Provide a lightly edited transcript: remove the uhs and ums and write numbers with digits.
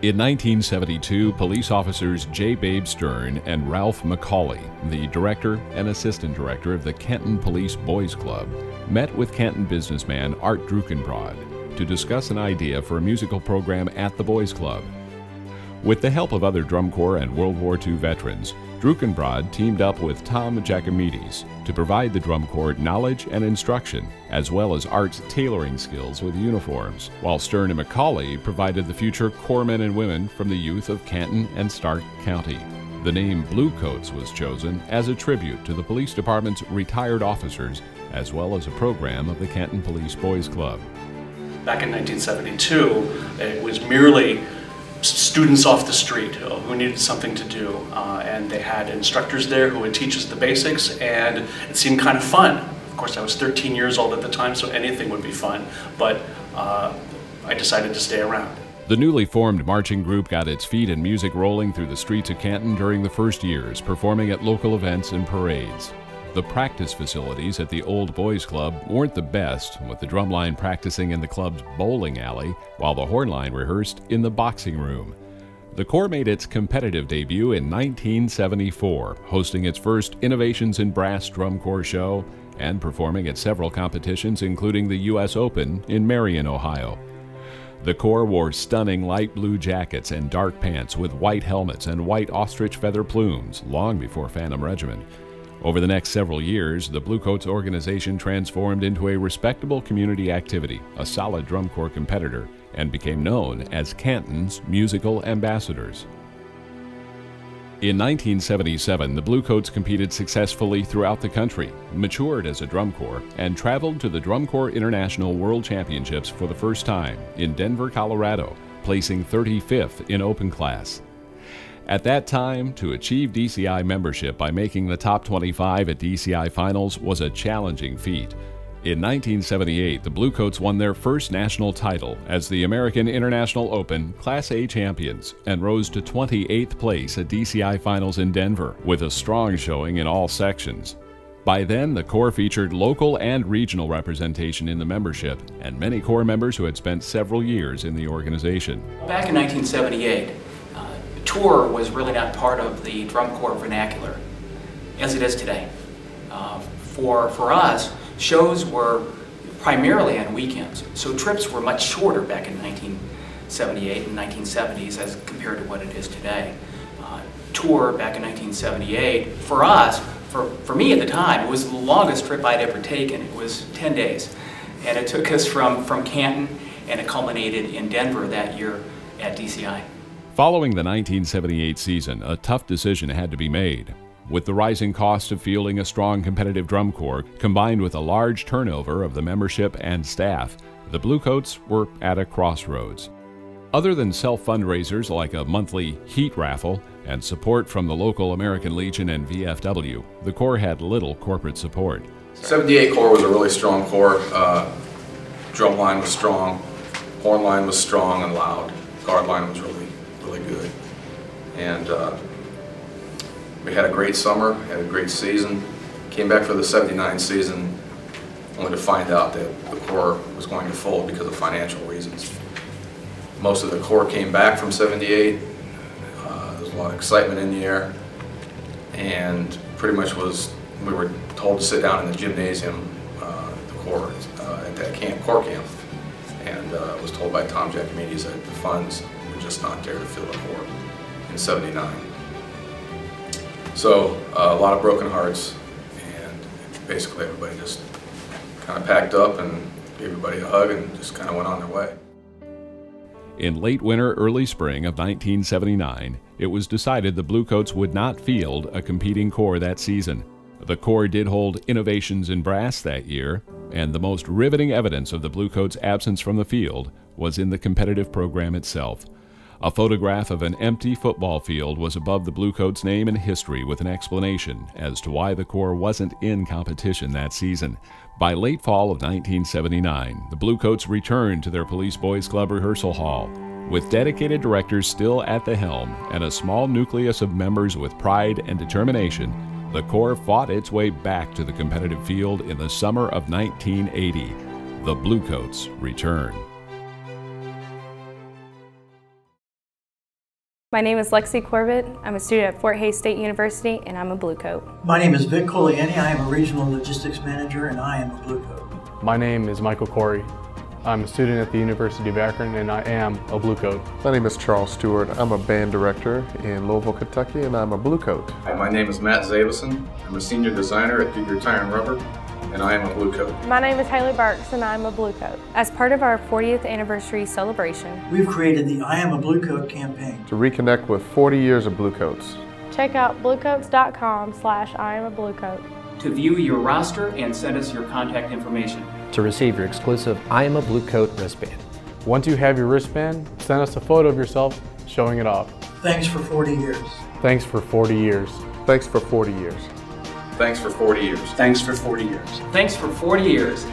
In 1972, police officers J. Babe Stern and Ralph McCauley, the director and assistant director of the Kenton Police Boys Club, met with Kenton businessman Art Druckenbrod to discuss an idea for a musical program at the Boys Club. With the help of other drum corps and World War II veterans, Druckenbrod teamed up with Tom Giacomittis to provide the drum corps knowledge and instruction, as well as Art's tailoring skills with uniforms, while Stern and McCauley provided the future corpsmen and women from the youth of Canton and Stark County. The name Bluecoats was chosen as a tribute to the police department's retired officers, as well as a program of the Kenton Police Boys Club. Back in 1972, it was merely students off the street who needed something to do, and they had instructors there who would teach us the basics, and it seemed kind of fun. Of course, I was 13 years old at the time, so anything would be fun, but I decided to stay around. The newly formed marching group got its feet and music rolling through the streets of Canton during the first years, performing at local events and parades. The practice facilities at the Old Boys Club weren't the best, with the drumline practicing in the club's bowling alley, while the hornline rehearsed in the boxing room. The Corps made its competitive debut in 1974, hosting its first Innovations in Brass Drum Corps show and performing at several competitions, including the U.S. Open in Marion, Ohio. The Corps wore stunning light blue jackets and dark pants with white helmets and white ostrich feather plumes long before Phantom Regiment. Over the next several years, the Bluecoats organization transformed into a respectable community activity, a solid drum corps competitor, and became known as Canton's musical ambassadors. In 1977, the Bluecoats competed successfully throughout the country, matured as a drum corps, and traveled to the Drum Corps International World Championships for the first time in Denver, Colorado, placing 35th in open class. At that time, to achieve DCI membership by making the top 25 at DCI finals was a challenging feat. In 1978, the Bluecoats won their first national title as the American International Open Class A champions and rose to 28th place at DCI finals in Denver, with a strong showing in all sections. By then, the Corps featured local and regional representation in the membership, and many Corps members who had spent several years in the organization. Back in 1978, tour was really not part of the drum corps vernacular as it is today. For us, shows were primarily on weekends, so trips were much shorter back in 1978 and 1970s as compared to what it is today. Tour back in 1978, for us, for me at the time, it was the longest trip I'd ever taken. It was 10 days, and it took us from Canton, and it culminated in Denver that year at DCI. Following the 1978 season, a tough decision had to be made. With the rising cost of fielding a strong competitive drum corps, combined with a large turnover of the membership and staff, the Bluecoats were at a crossroads. Other than self-fundraisers like a monthly heat raffle and support from the local American Legion and VFW, the Corps had little corporate support. 78 Corps was a really strong Corps. Drum line was strong, horn line was strong and loud, guard line was really good, and we had a great summer, had a great season. Came back for the 79 season only to find out that the Corps was going to fold because of financial reasons. Most of the Corps came back from 78. There was a lot of excitement in the air, and pretty much we were told to sit down in the gymnasium, the Corps, at that Corps camp, and was told by Tom Giacomittis that the funds were just not there to fill the Corps in 79. So a lot of broken hearts, and basically everybody just kind of packed up and gave everybody a hug and just kind of went on their way. In late winter, early spring of 1979, it was decided the Bluecoats would not field a competing Corps that season. The Corps did hold Innovations in Brass that year, and the most riveting evidence of the Bluecoats' absence from the field was in the competitive program itself. A photograph of an empty football field was above the Bluecoats' name and history with an explanation as to why the Corps wasn't in competition that season. By late fall of 1979, the Bluecoats returned to their Police Boys Club rehearsal hall. With dedicated directors still at the helm and a small nucleus of members with pride and determination, the Corps fought its way back to the competitive field in the summer of 1980. The Bluecoats return. My name is Lexi Corbett. I'm a student at Fort Hays State University, and I'm a Bluecoat. My name is Vic Coliani. I am a regional logistics manager, and I am a Bluecoat. My name is Michael Corey. I'm a student at the University of Akron, and I am a Bluecoat. My name is Charles Stewart. I'm a band director in Louisville, Kentucky, and I'm a Bluecoat. Hi, my name is Matt Zavison. I'm a senior designer at Goodyear Tire and Rubber, and I am a Bluecoat. My name is Haley Burks, and I'm a Bluecoat. As part of our 40th anniversary celebration, We've created the I Am a Bluecoat campaign To reconnect with 40 years of Bluecoats. Check out bluecoats.com/IamABluecoat. To view your roster and send us your contact information. To receive your exclusive I Am a Bluecoat wristband. Once you have your wristband, send us a photo of yourself showing it off. Thanks for 40 years. Thanks for 40 years. Thanks for 40 years. Thanks for 40 years. Thanks for 40 years. Thanks for 40 years.